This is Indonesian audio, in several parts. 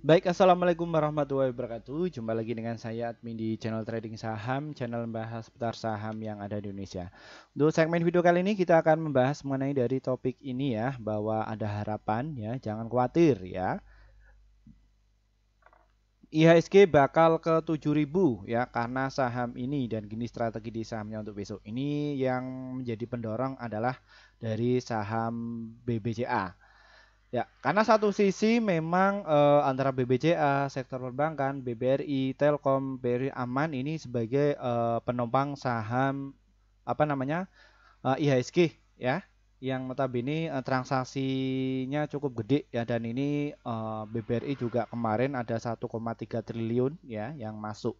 Baik, assalamualaikum warahmatullahi wabarakatuh. Jumpa lagi dengan saya admin di channel trading saham, channel membahas seputar saham yang ada di Indonesia. Untuk segmen video kali ini kita akan membahas mengenai dari topik ini ya, bahwa ada harapan ya, jangan khawatir ya. IHSG bakal ke 7.000 ya karena saham ini dan gini strategi di sahamnya untuk besok. Ini yang menjadi pendorong adalah dari saham BBCA. Ya, karena satu sisi memang antara BBCA, sektor perbankan, BBRI, Telkom, BRI Aman ini sebagai penopang saham apa namanya IHSG ya, yang notabene transaksinya cukup gede ya dan ini BBRI juga kemarin ada 1,3 triliun ya yang masuk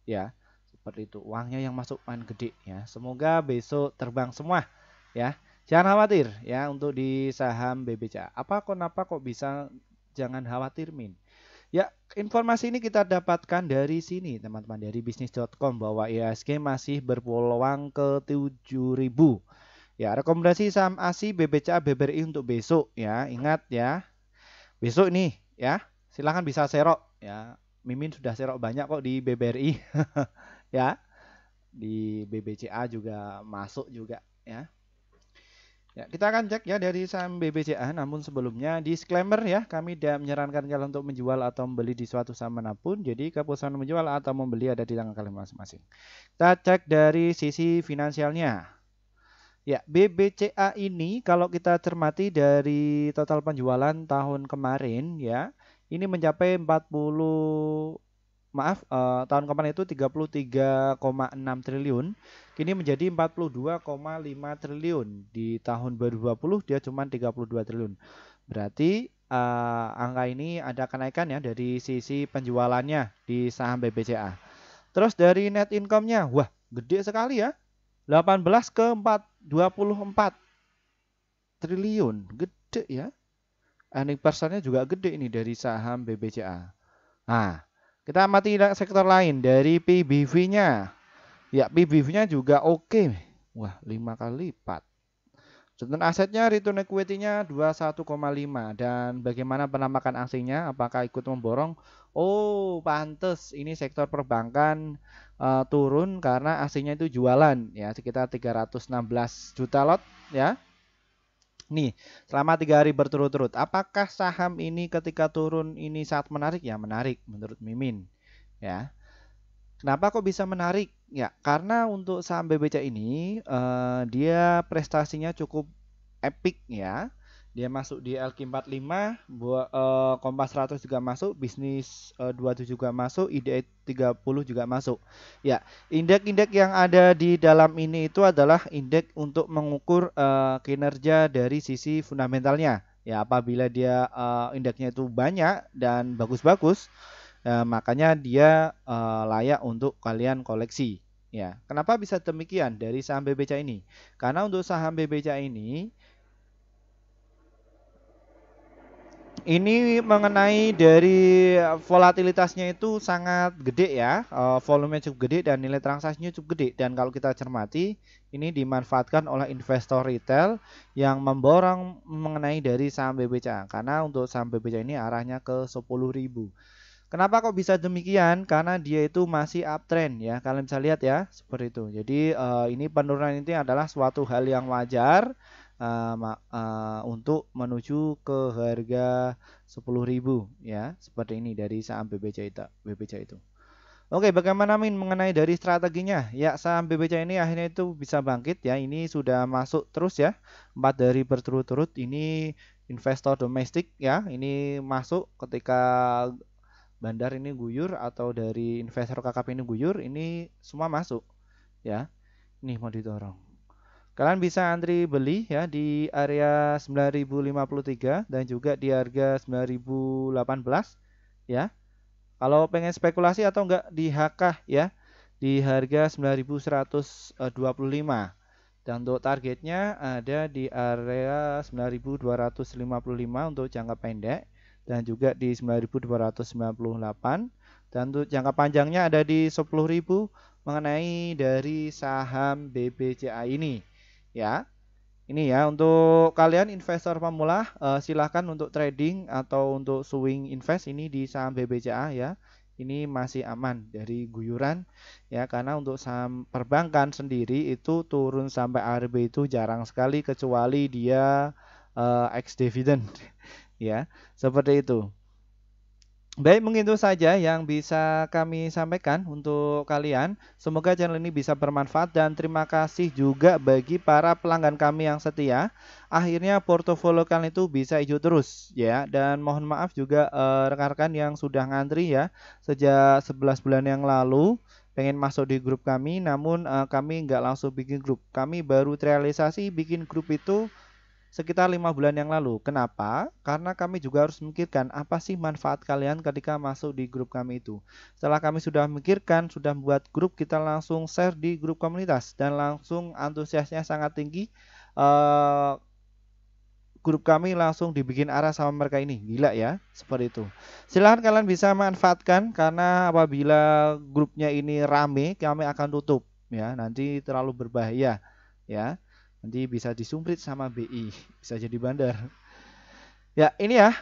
ya seperti itu uangnya yang masuk main gede ya. Semoga besok terbang semua ya. Jangan khawatir ya untuk di saham BBCA. Kenapa kok bisa jangan khawatir Min? Ya, informasi ini kita dapatkan dari sini teman-teman dari bisnis.com bahwa IHSG masih berpeluang ke 7.000. Ya, rekomendasi saham ASI, BBCA, BBRI untuk besok ya. Ingat ya, besok nih ya. Silahkan bisa serok ya. Mimin sudah serok banyak kok di BBRI ya. Di BBCA juga masuk juga ya. Ya, kita akan cek ya dari saham BBCA. Namun sebelumnya disclaimer ya, kami tidak menyarankan kalian untuk menjual atau membeli di suatu saham manapun. Jadi keputusan menjual atau membeli ada di tangan kalian masing-masing. Kita cek dari sisi finansialnya. Ya, BBCA ini kalau kita cermati dari total penjualan tahun kemarin ya, ini mencapai 40 maaf tahun kemarin itu 33,6 triliun, kini menjadi 42,5 triliun. Di tahun 2020 dia cuma 32 triliun. Berarti angka ini ada kenaikan ya dari sisi penjualannya di saham BBCA. Terus dari net income-nya, wah gede sekali ya. 18 ke 24 triliun, gede ya. Earning per share-nya juga gede ini dari saham BBCA. Nah, kita amati sektor lain dari PBV-nya. Ya, PBV-nya juga oke. Wah, 5 kali lipat. Return asetnya, return equity-nya 21,5 dan bagaimana penampakan asingnya? Apakah ikut memborong? Oh, pantes ini sektor perbankan turun karena asingnya itu jualan ya sekitar 316 juta lot ya. Nih, selama 3 hari berturut-turut, apakah saham ini ketika turun ini saat menarik? Ya, menarik menurut Mimin ya. Kenapa kok bisa menarik? Ya, karena untuk saham BBCA ini dia prestasinya cukup epic ya. Dia masuk di LQ45, Kompas 100 juga masuk, Bisnis 27 juga masuk, IDX 30 juga masuk. Ya, indeks-indeks yang ada di dalam ini itu adalah indeks untuk mengukur kinerja dari sisi fundamentalnya. Ya, apabila dia indeksnya itu banyak dan bagus-bagus, makanya dia layak untuk kalian koleksi. Ya, kenapa bisa demikian dari saham BBCA ini? Karena untuk saham BBCA ini mengenai dari volatilitasnya itu sangat gede ya, volumenya cukup gede dan nilai transaksinya cukup gede. Dan kalau kita cermati, ini dimanfaatkan oleh investor retail yang memborong mengenai dari saham BBCA. Karena untuk saham BBCA ini arahnya ke 10.000. Kenapa kok bisa demikian? Karena dia itu masih uptrend ya. Kalian bisa lihat ya, seperti itu. Jadi ini penurunan ini adalah suatu hal yang wajar untuk menuju ke harga 10.000 ya. Seperti ini dari saham BBCA itu. Oke, bagaimana Min mengenai dari strateginya? Ya, saham BBCA ini akhirnya itu bisa bangkit ya. Ini sudah masuk terus ya. 4 hari berturut-turut ini investor domestik ya. Ini masuk ketika bandar ini guyur atau dari investor KKP ini guyur, ini semua masuk ya. Ini mau didorong. Kalian bisa antri beli ya di area 9.053 dan juga di harga 9.018 ya. Kalau pengen spekulasi atau enggak di HK ya di harga 9.125 dan untuk targetnya ada di area 9.255 untuk jangka pendek dan juga di 9.298 dan untuk jangka panjangnya ada di 10.000 mengenai dari saham BBCA ini ya. Ini ya untuk kalian investor pemula silahkan untuk trading atau untuk swing invest ini di saham BBCA ya. Ini masih aman dari guyuran ya karena untuk saham perbankan sendiri itu turun sampai ARB itu jarang sekali kecuali dia ex dividend ya. Seperti itu. Baik, mungkin itu saja yang bisa kami sampaikan untuk kalian. Semoga channel ini bisa bermanfaat dan terima kasih juga bagi para pelanggan kami yang setia. Akhirnya portofolio kalian itu bisa hijau terus ya. Dan mohon maaf juga rekan-rekan yang sudah ngantri ya sejak 11 bulan yang lalu pengen masuk di grup kami, namun kami nggak langsung bikin grup. Kami baru terrealisasi bikin grup itu sekitar 5 bulan yang lalu. Kenapa? Karena kami juga harus memikirkan apa sih manfaat kalian ketika masuk di grup kami itu. Setelah kami sudah memikirkan, sudah membuat grup, kita langsung share di grup komunitas dan langsung antusiasnya sangat tinggi. Eh, grup kami langsung dibikin arah sama mereka ini. Gila ya, seperti itu. Silahkan kalian bisa manfaatkan karena apabila grupnya ini rame, kami akan tutup ya. Nanti terlalu berbahaya ya. Nanti bisa disumprit sama BI, bisa jadi bandar. Ya, ini ya,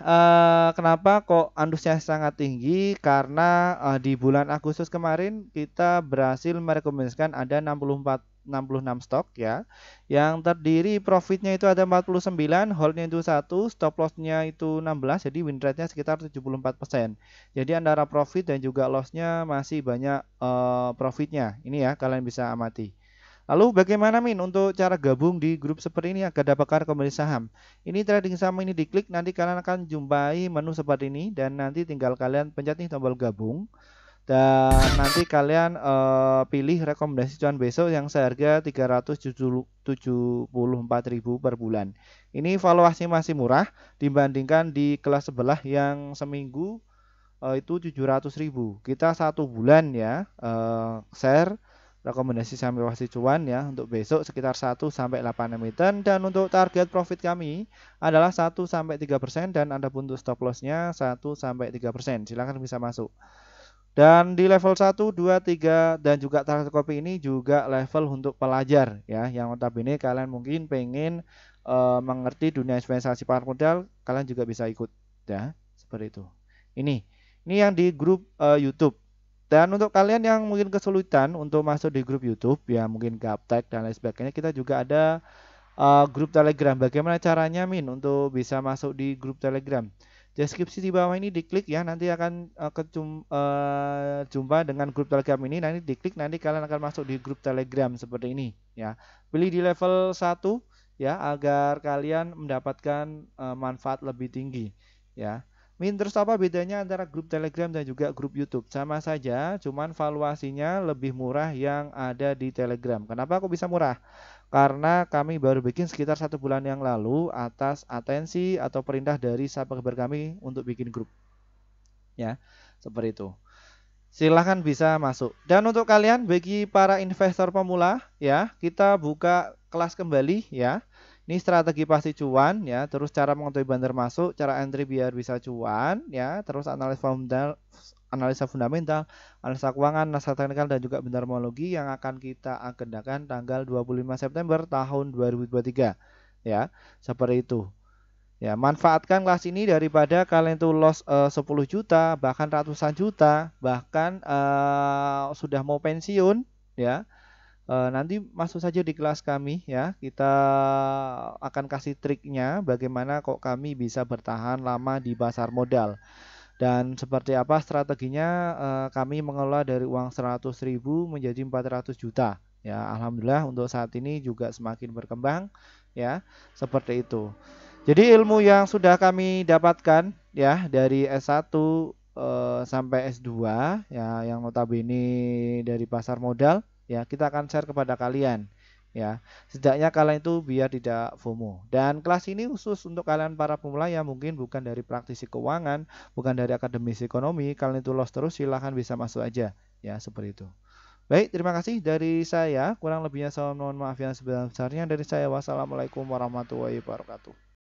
kenapa kok antusias sangat tinggi karena di bulan Agustus kemarin kita berhasil merekomendasikan ada 66 stok ya. Yang terdiri profitnya itu ada 49, holdnya itu 1, stop lossnya itu 16, jadi win rate-nya sekitar 74%. Jadi antara profit dan juga loss-nya masih banyak profitnya. Ini ya, kalian bisa amati. Lalu bagaimana Min untuk cara gabung di grup seperti ini agar dapatkan rekomendasi saham? Ini trading saham ini diklik nanti kalian akan jumpai menu seperti ini dan nanti tinggal kalian pencet nih tombol gabung dan nanti kalian pilih rekomendasi cuan besok yang seharga 374.000 per bulan. Ini valuasi masih murah dibandingkan di kelas sebelah yang seminggu itu 700.000. Kita 1 bulan ya share rekomendasi saham pasti cuan ya untuk besok sekitar 1 sampai 8 emiten dan untuk target profit kami adalah 1 sampai 3% dan adapun untuk stop loss-nya 1 sampai 3%. Silakan bisa masuk. Dan di level 1, 2, 3 dan juga target kopi ini juga level untuk pelajar ya yang notabene kalian mungkin pengen mengerti dunia investasi pasar modal, kalian juga bisa ikut ya, seperti itu. Ini yang di grup YouTube. Dan untuk kalian yang mungkin kesulitan untuk masuk di grup YouTube, ya mungkin gaptek dan lain sebagainya, kita juga ada grup Telegram. Bagaimana caranya Min untuk bisa masuk di grup Telegram? Deskripsi di bawah ini diklik ya, nanti akan jumpa dengan grup Telegram ini. Nanti diklik, nanti kalian akan masuk di grup Telegram seperti ini ya. Pilih di level 1 ya agar kalian mendapatkan manfaat lebih tinggi ya. Min, terus apa bedanya antara grup Telegram dan juga grup YouTube? Sama saja, cuman valuasinya lebih murah yang ada di Telegram. Kenapa kok bisa murah? Karena kami baru bikin sekitar 1 bulan yang lalu atas atensi atau perintah dari subscriber kami untuk bikin grup. Ya, seperti itu. Silahkan bisa masuk. Dan untuk kalian bagi para investor pemula ya, kita buka kelas kembali ya. Ini strategi pasti cuan ya, terus cara mengetahui bandar masuk, cara entry biar bisa cuan ya, terus analisa fundamental, analisa keuangan, analisa teknikal dan juga bendarmologi yang akan kita agendakan tanggal 25 September tahun 2023 ya. Seperti itu. Ya, manfaatkan kelas ini daripada kalian tuh loss 10 juta, bahkan ratusan juta, bahkan sudah mau pensiun ya. Nanti masuk saja di kelas kami ya. Kita akan kasih triknya bagaimana kok kami bisa bertahan lama di pasar modal. Dan seperti apa strateginya kami mengelola dari uang 100.000 menjadi 400 juta. Ya, alhamdulillah untuk saat ini juga semakin berkembang ya. Seperti itu. Jadi ilmu yang sudah kami dapatkan ya dari S1 sampai S2 ya yang notabene dari pasar modal ya kita akan share kepada kalian ya setidaknya kalian itu biar tidak FOMO dan kelas ini khusus untuk kalian para pemula yang mungkin bukan dari praktisi keuangan bukan dari akademisi ekonomi kalian itu lost terus silahkan bisa masuk aja ya seperti itu. Baik, terima kasih dari saya kurang lebihnya saya mohon maaf yang sebesar-besarnya dari saya wassalamualaikum warahmatullahi wabarakatuh.